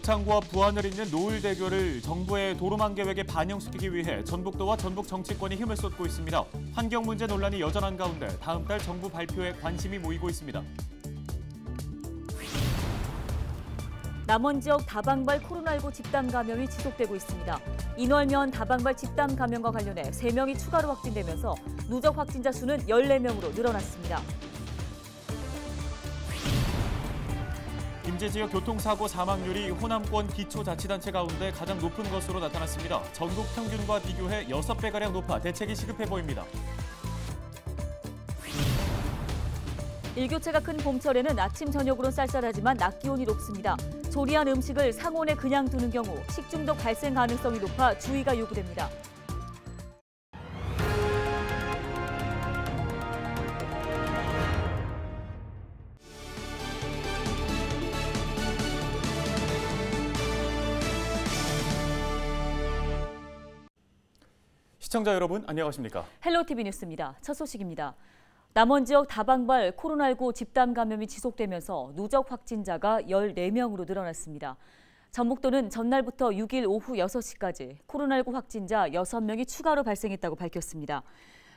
고창구와 부안을 잇는 노을대교를 정부의 도로망 계획에 반영시키기 위해 전북도와 전북 정치권이 힘을 쏟고 있습니다. 환경 문제 논란이 여전한 가운데 다음 달 정부 발표에 관심이 모이고 있습니다. 남원 지역 다방발 코로나19 집단 감염이 지속되고 있습니다. 인월면 다방발 집단 감염과 관련해 3명이 추가로 확진되면서 누적 확진자 수는 14명으로 늘어났습니다. 김제 지역 교통사고 사망률이 호남권 기초자치단체 가운데 가장 높은 것으로 나타났습니다. 전국 평균과 비교해 6배가량 높아 대책이 시급해 보입니다. 일교차가 큰 봄철에는 아침, 저녁으로 쌀쌀하지만 낮 기온이 높습니다. 조리한 음식을 상온에 그냥 두는 경우 식중독 발생 가능성이 높아 주의가 요구됩니다. 시청자 여러분, 안녕하십니까? 헬로티비 뉴스입니다. 첫 소식입니다. 남원 지역 다방발 코로나19 집단 감염이 지속되면서 누적 확진자가 14명으로 늘어났습니다. 전북도는 전날부터 6일 오후 6시까지 코로나19 확진자 6명이 추가로 발생했다고 밝혔습니다.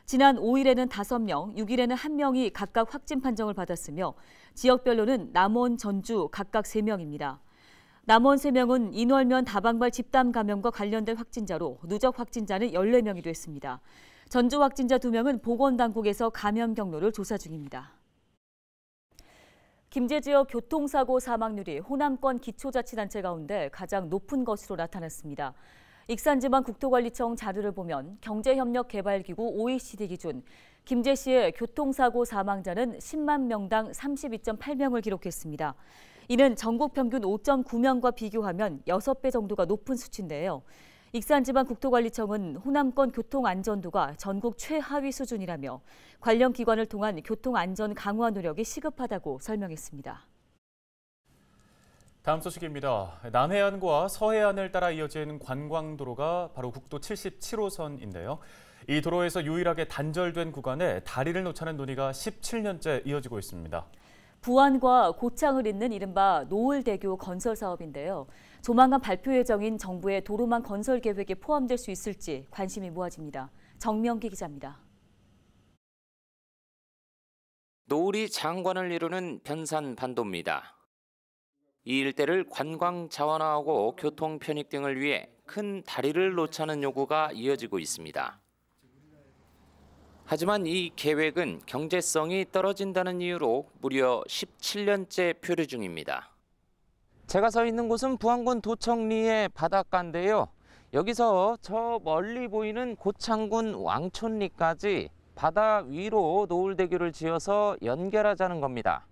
지난 5일에는 5명, 6일에는 1명이 각각 확진 판정을 받았으며 지역별로는 남원, 전주 각각 3명입니다. 남원 3명은 인월면 다방발 집단 감염과 관련된 확진자로 누적 확진자는 14명이 됐습니다. 전주 확진자 2명은 보건당국에서 감염 경로를 조사 중입니다. 김제 지역 교통사고 사망률이 호남권 기초자치단체 가운데 가장 높은 것으로 나타났습니다. 익산지방국토관리청 자료를 보면 경제협력개발기구 OECD 기준 김제시의 교통사고 사망자는 10만 명당 32.8명을 기록했습니다. 이는 전국 평균 5.9명과 비교하면 6배 정도가 높은 수치인데요. 익산지방국토관리청은 호남권 교통안전도가 전국 최하위 수준이라며 관련 기관을 통한 교통안전 강화 노력이 시급하다고 설명했습니다. 다음 소식입니다. 남해안과 서해안을 따라 이어진 관광도로가 바로 국도 77호선인데요. 이 도로에서 유일하게 단절된 구간에 다리를 놓자는 논의가 17년째 이어지고 있습니다. 부안과 고창을 잇는 이른바 노을대교 건설 사업인데요. 조만간 발표 예정인 정부의 도로망 건설 계획에 포함될 수 있을지 관심이 모아집니다. 정명기 기자입니다. 노을이 장관을 이루는 변산반도입니다. 이 일대를 관광 자원화하고 교통 편익 등을 위해 큰 다리를 놓자는 요구가 이어지고 있습니다. 하지만 이 계획은 경제성이 떨어진다는 이유로 무려 17년째 표류 중입니다. 제가 서 있는 곳은 부안군 도청리의 바닷가인데요. 여기서 저 멀리 보이는 고창군 왕촌리까지 바다 위로 노을대교를 지어서 연결하자는 겁니다.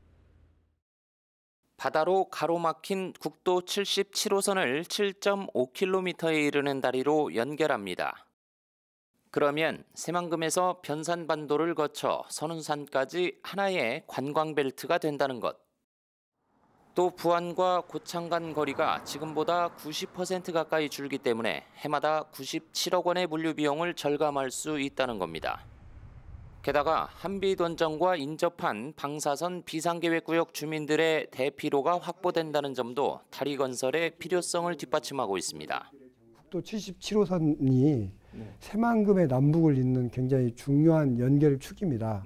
바다로 가로막힌 국도 77호선을 7.5km에 이르는 다리로 연결합니다. 그러면 새만금에서 변산반도를 거쳐 선운산까지 하나의 관광벨트가 된다는 것. 또 부안과 고창 간 거리가 지금보다 90% 가까이 줄기 때문에 해마다 97억 원의 물류 비용을 절감할 수 있다는 겁니다. 게다가 한비돈정과 인접한 방사선 비상계획구역 주민들의 대피로가 확보된다는 점도 다리 건설의 필요성을 뒷받침하고 있습니다. 국도 77호선이 새만금의 남북을 잇는 굉장히 중요한 연결축입니다.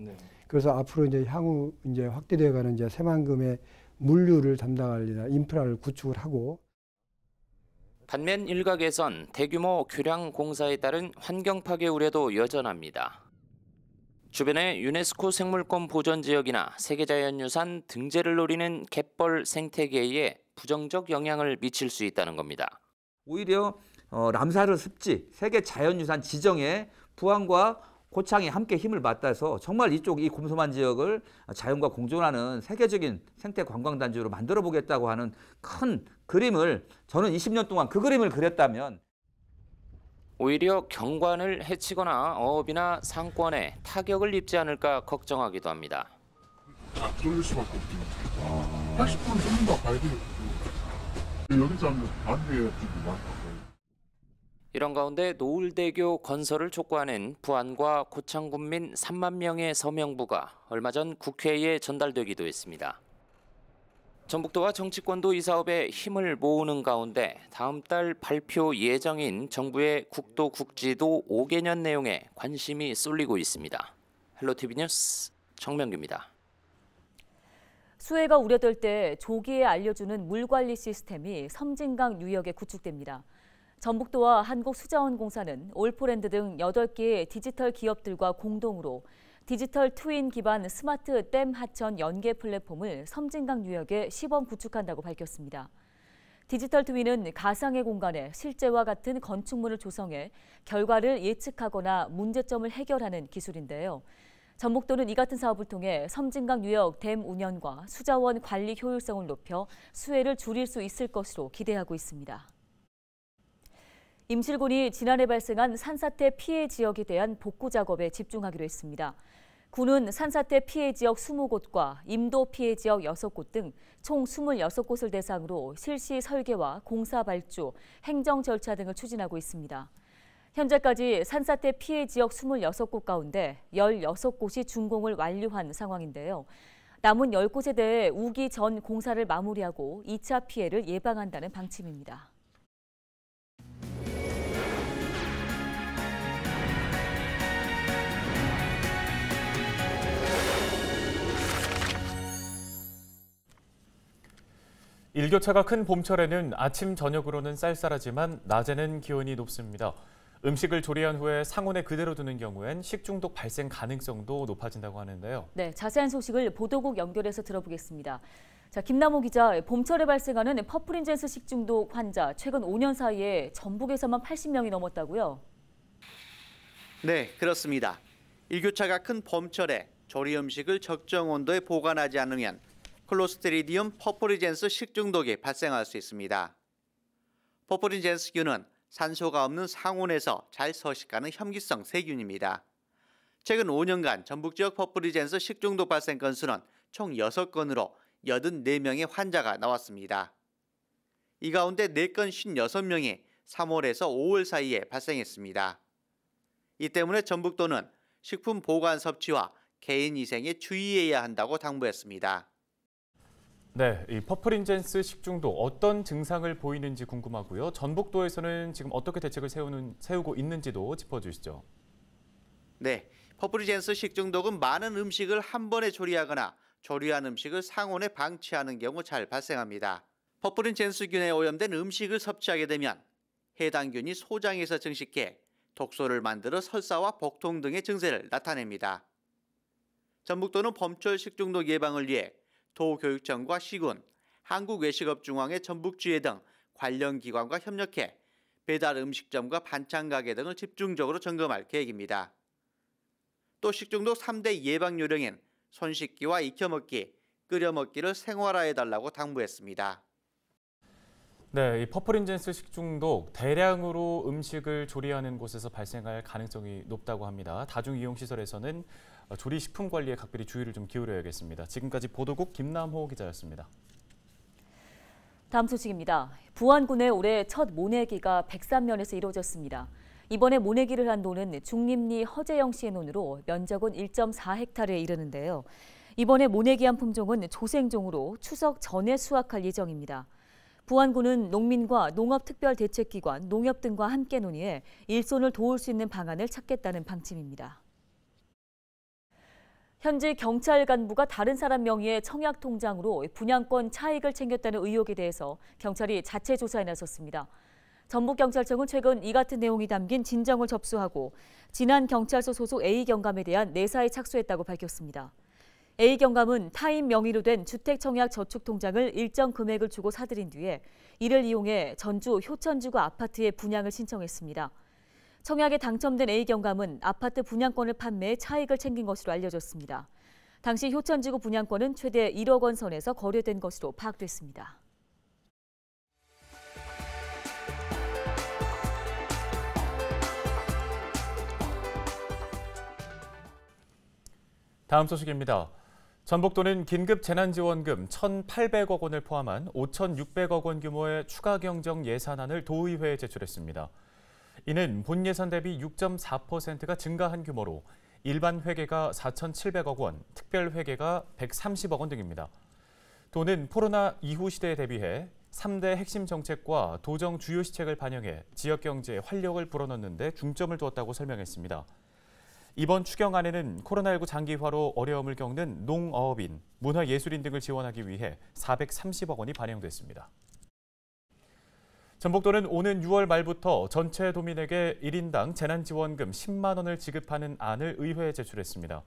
그래서 앞으로 이제 향후 이제 확대되어가는 이제 새만금의 물류를 담당할 인프라를 구축을 하고. 반면 일각에선 대규모 교량 공사에 따른 환경 파괴 우려도 여전합니다. 주변의 유네스코 생물권 보전 지역이나 세계자연유산 등재를 노리는 갯벌 생태계에 부정적 영향을 미칠 수 있다는 겁니다. 오히려 람사르 습지 세계 자연유산 지정에 부안과 고창이 함께 힘을 맞닿아서 정말 이 곰소만 지역을 자연과 공존하는 세계적인 생태 관광단지로 만들어 보겠다고 하는 큰 그림을 저는 20년 동안 그 그림을 그렸다면 오히려 경관을 해치거나 어업이나 상권에 타격을 입지 않을까 걱정하기도 합니다. 쫄릴 수밖에 없죠. 80% 쫓는다 봐야 되겠고 여기 잡는 반대의 집이 많다. 이런 가운데 노을대교 건설을 촉구하는 부안과 고창군민 3만 명의 서명부가 얼마 전 국회에 전달되기도 했습니다. 전북도와 정치권도 이 사업에 힘을 모으는 가운데 다음 달 발표 예정인 정부의 국도 국지도 5개년 내용에 관심이 쏠리고 있습니다. 헬로티비 뉴스 정명규입니다. 수해가 우려될 때 조기에 알려주는 물관리 시스템이 섬진강 유역에 구축됩니다. 전북도와 한국수자원공사는 올포랜드 등 8개의 디지털 기업들과 공동으로 디지털 트윈 기반 스마트 댐 하천 연계 플랫폼을 섬진강 유역에 시범 구축한다고 밝혔습니다. 디지털 트윈은 가상의 공간에 실제와 같은 건축물을 조성해 결과를 예측하거나 문제점을 해결하는 기술인데요. 전북도는 이 같은 사업을 통해 섬진강 유역 댐 운영과 수자원 관리 효율성을 높여 수해를 줄일 수 있을 것으로 기대하고 있습니다. 임실군이 지난해 발생한 산사태 피해 지역에 대한 복구 작업에 집중하기로 했습니다. 군은 산사태 피해 지역 20곳과 임도 피해 지역 6곳 등 총 26곳을 대상으로 실시 설계와 공사 발주, 행정 절차 등을 추진하고 있습니다. 현재까지 산사태 피해 지역 26곳 가운데 16곳이 준공을 완료한 상황인데요. 남은 10곳에 대해 우기 전 공사를 마무리하고 2차 피해를 예방한다는 방침입니다. 일교차가 큰 봄철에는 아침, 저녁으로는 쌀쌀하지만 낮에는 기온이 높습니다. 음식을 조리한 후에 상온에 그대로 두는 경우엔 식중독 발생 가능성도 높아진다고 하는데요. 네, 자세한 소식을 보도국 연결해서 들어보겠습니다. 자, 김남호 기자, 봄철에 발생하는 퍼프린젠스 식중독 환자 최근 5년 사이에 전북에서만 80명이 넘었다고요? 네, 그렇습니다. 일교차가 큰 봄철에 조리 음식을 적정 온도에 보관하지 않으면 클로스트리디움 퍼프린젠스 식중독이 발생할 수 있습니다. 퍼프린젠스균은 산소가 없는 상온에서 잘 서식하는 혐기성 세균입니다. 최근 5년간 전북 지역 퍼프린젠스 식중독 발생 건수는 총 6건으로 84명의 환자가 나왔습니다. 이 가운데 4건 56명이 3월에서 5월 사이에 발생했습니다. 이 때문에 전북도는 식품 보관 섭취와 개인 위생에 주의해야 한다고 당부했습니다. 네, 이 퍼프린젠스 식중독 어떤 증상을 보이는지 궁금하고요. 전북도에서는 지금 어떻게 대책을 세우고 있는지도 짚어주시죠. 네, 퍼프린젠스 식중독은 많은 음식을 한 번에 조리하거나 조리한 음식을 상온에 방치하는 경우 잘 발생합니다. 퍼프린젠스균에 오염된 음식을 섭취하게 되면 해당 균이 소장에서 증식해 독소를 만들어 설사와 복통 등의 증세를 나타냅니다. 전북도는 봄철 식중독 예방을 위해 도교육청과 시군, 한국외식업중앙회 전북주회 등 관련 기관과 협력해 배달 음식점과 반찬 가게 등을 집중적으로 점검할 계획입니다. 또 식중독 3대 예방 요령인 손 씻기와 익혀먹기, 끓여먹기를 생활화해달라고 당부했습니다. 네, 이 퍼프린젠스 식중독 대량으로 음식을 조리하는 곳에서 발생할 가능성이 높다고 합니다. 다중이용시설에서는 조리식품 관리에 각별히 주의를 좀 기울여야겠습니다. 지금까지 보도국 김남호 기자였습니다. 다음 소식입니다. 부안군의 올해 첫 모내기가 백산면에서 이루어졌습니다. 이번에 모내기를 한 논은 중림리 허재영 씨의 논으로 면적은 1.4헥타르에 이르는데요. 이번에 모내기한 품종은 조생종으로 추석 전에 수확할 예정입니다. 부안군은 농민과 농업특별대책기관, 농협 등과 함께 논의해 일손을 도울 수 있는 방안을 찾겠다는 방침입니다. 현지 경찰 간부가 다른 사람 명의의 청약 통장으로 분양권 차익을 챙겼다는 의혹에 대해서 경찰이 자체 조사에 나섰습니다. 전북경찰청은 최근 이 같은 내용이 담긴 진정을 접수하고 진안경찰서 소속 A경감에 대한 내사에 착수했다고 밝혔습니다. A경감은 타인 명의로 된 주택청약저축통장을 일정 금액을 주고 사들인 뒤에 이를 이용해 전주 효천지구 아파트의 분양을 신청했습니다. 청약에 당첨된 A경감은 아파트 분양권을 판매해 차익을 챙긴 것으로 알려졌습니다. 당시 효천지구 분양권은 최대 1억 원 선에서 거래된 것으로 파악됐습니다. 다음 소식입니다. 전북도는 긴급 재난지원금 1,800억 원을 포함한 5,600억 원 규모의 추가 경정 예산안을 도의회에 제출했습니다. 이는 본 예산 대비 6.4%가 증가한 규모로 일반 회계가 4,700억 원, 특별 회계가 130억 원 등입니다. 도는 코로나 이후 시대에 대비해 3대 핵심 정책과 도정 주요 시책을 반영해 지역 경제에 활력을 불어넣는 데 중점을 두었다고 설명했습니다. 이번 추경안에는 코로나19 장기화로 어려움을 겪는 농어업인, 문화예술인 등을 지원하기 위해 430억 원이 반영됐습니다. 전북도는 오는 6월 말부터 전체 도민에게 1인당 재난지원금 10만 원을 지급하는 안을 의회에 제출했습니다.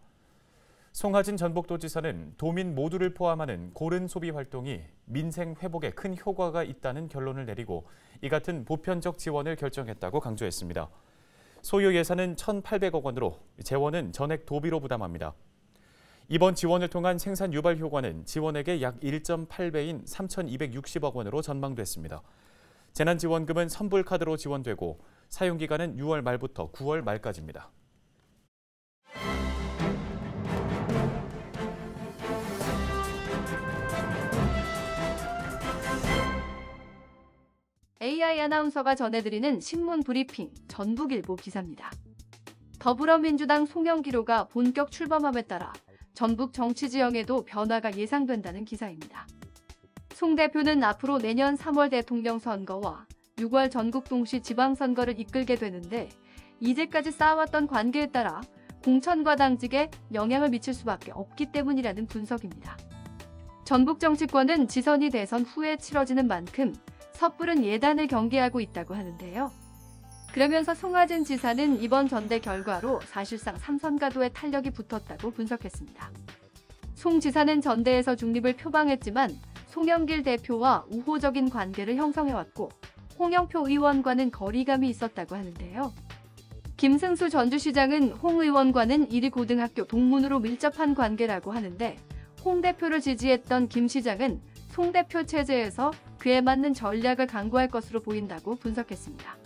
송하진 전북도지사는 도민 모두를 포함하는 고른 소비 활동이 민생 회복에 큰 효과가 있다는 결론을 내리고 이 같은 보편적 지원을 결정했다고 강조했습니다. 소요 예산은 1,800억 원으로 재원은 전액 도비로 부담합니다. 이번 지원을 통한 생산 유발 효과는 지원액의 약 1.8배인 3,260억 원으로 전망됐습니다. 재난지원금은 선불카드로 지원되고 사용기간은 6월 말부터 9월 말까지입니다. AI 아나운서가 전해드리는 신문 브리핑 전북일보 기사입니다. 더불어민주당 송영기로가 본격 출범함에 따라 전북 정치 지형에도 변화가 예상된다는 기사입니다. 송 대표는 앞으로 내년 3월 대통령 선거와 6월 전국 동시 지방선거를 이끌게 되는데 이제까지 쌓아왔던 관계에 따라 공천과 당직에 영향을 미칠 수밖에 없기 때문이라는 분석입니다. 전북 정치권은 지선이 대선 후에 치러지는 만큼 섣부른 예단을 경계하고 있다고 하는데요. 그러면서 송하진 지사는 이번 전대 결과로 사실상 3선 가도의 탄력이 붙었다고 분석했습니다. 송 지사는 전대에서 중립을 표방했지만 송영길 대표와 우호적인 관계를 형성해왔고 홍영표 의원과는 거리감이 있었다고 하는데요. 김승수 전주시장은 홍 의원과는 1위 동문으로 밀접한 관계라고 하는데 홍 대표를 지지했던 김 시장은 송 대표 체제에서 그에 맞는 전략을 강구할 것으로 보인다고 분석했습니다.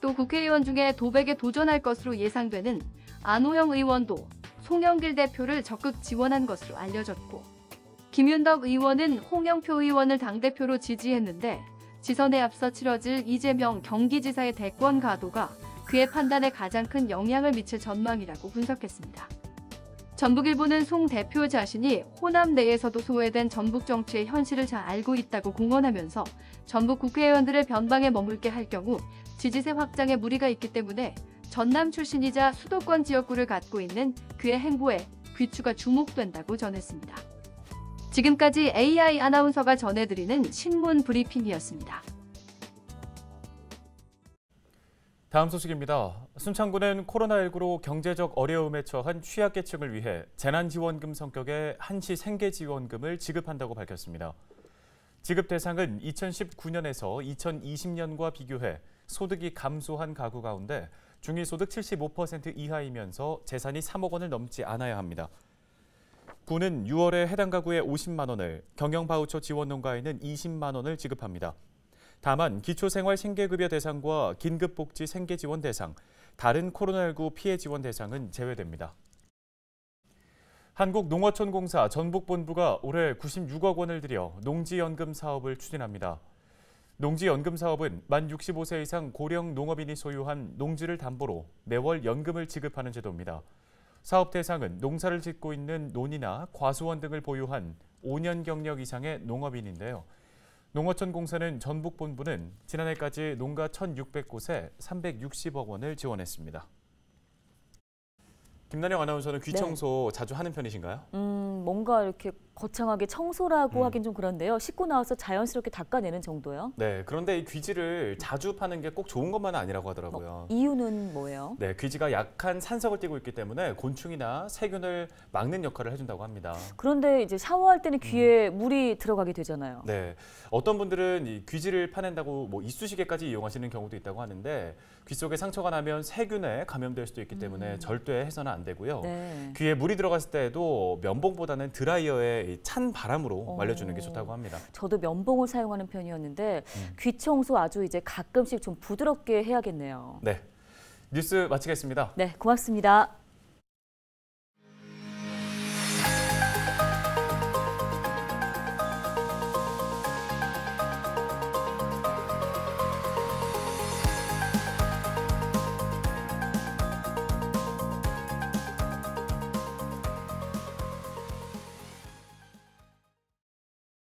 또 국회의원 중에 도백에 도전할 것으로 예상되는 안호영 의원도 송영길 대표를 적극 지원한 것으로 알려졌고 김윤덕 의원은 홍영표 의원을 당대표로 지지했는데 지선에 앞서 치러질 이재명 경기지사의 대권 가도가 그의 판단에 가장 큰 영향을 미칠 전망이라고 분석했습니다. 전북일보는 송 대표 자신이 호남 내에서도 소외된 전북 정치의 현실을 잘 알고 있다고 공언하면서 전북 국회의원들을 변방에 머물게 할 경우 지지세 확장에 무리가 있기 때문에 전남 출신이자 수도권 지역구를 갖고 있는 그의 행보에 귀추가 주목된다고 전했습니다. 지금까지 AI 아나운서가 전해드리는 신문 브리핑이었습니다. 다음 소식입니다. 순창구는 코로나19로 경제적 어려움에 처한 취약계층을 위해 재난지원금 성격의 한시 생계지원금을 지급한다고 밝혔습니다. 지급 대상은 2019년에서 2020년과 비교해 소득이 감소한 가구 가운데 중위소득 75% 이하이면서 재산이 3억 원을 넘지 않아야 합니다. 구는 6월에 해당 가구에 50만 원을, 경영바우처 지원 농가에는 20만 원을 지급합니다. 다만 기초생활 생계급여 대상과 긴급복지 생계지원 대상, 다른 코로나19 피해 지원 대상은 제외됩니다. 한국농어촌공사 전북본부가 올해 96억 원을 들여 농지연금 사업을 추진합니다. 농지연금 사업은 만 65세 이상 고령 농업인이 소유한 농지를 담보로 매월 연금을 지급하는 제도입니다. 사업 대상은 농사를 짓고 있는 논이나 과수원 등을 보유한 5년 경력 이상의 농업인인데요. 농어촌공사는 전북본부는 지난해까지 농가 1,600곳에 360억 원을 지원했습니다. 김난영 아나운서는 귀청소 자주 하는 편이신가요? 뭔가 이렇게 거창하게 청소라고 하긴 좀 그런데요. 씻고 나와서 자연스럽게 닦아내는 정도요. 네, 그런데 이 귀지를 자주 파는 게 꼭 좋은 것만은 아니라고 하더라고요. 이유는 뭐예요? 네, 귀지가 약한 산석을 띠고 있기 때문에 곤충이나 세균을 막는 역할을 해준다고 합니다. 그런데 이제 샤워할 때는 귀에 물이 들어가게 되잖아요. 네, 어떤 분들은 이 귀지를 파낸다고 뭐 이쑤시개까지 이용하시는 경우도 있다고 하는데 귀 속에 상처가 나면 세균에 감염될 수도 있기 때문에 절대 해서는 안 되고요. 네. 귀에 물이 들어갔을 때도 면봉보다는 드라이어에 찬 바람으로 말려주는 게 좋다고 합니다. 저도 면봉을 사용하는 편이었는데 귀 청소 아주 이제 가끔씩 좀 부드럽게 해야겠네요. 네, 뉴스 마치겠습니다. 네, 고맙습니다.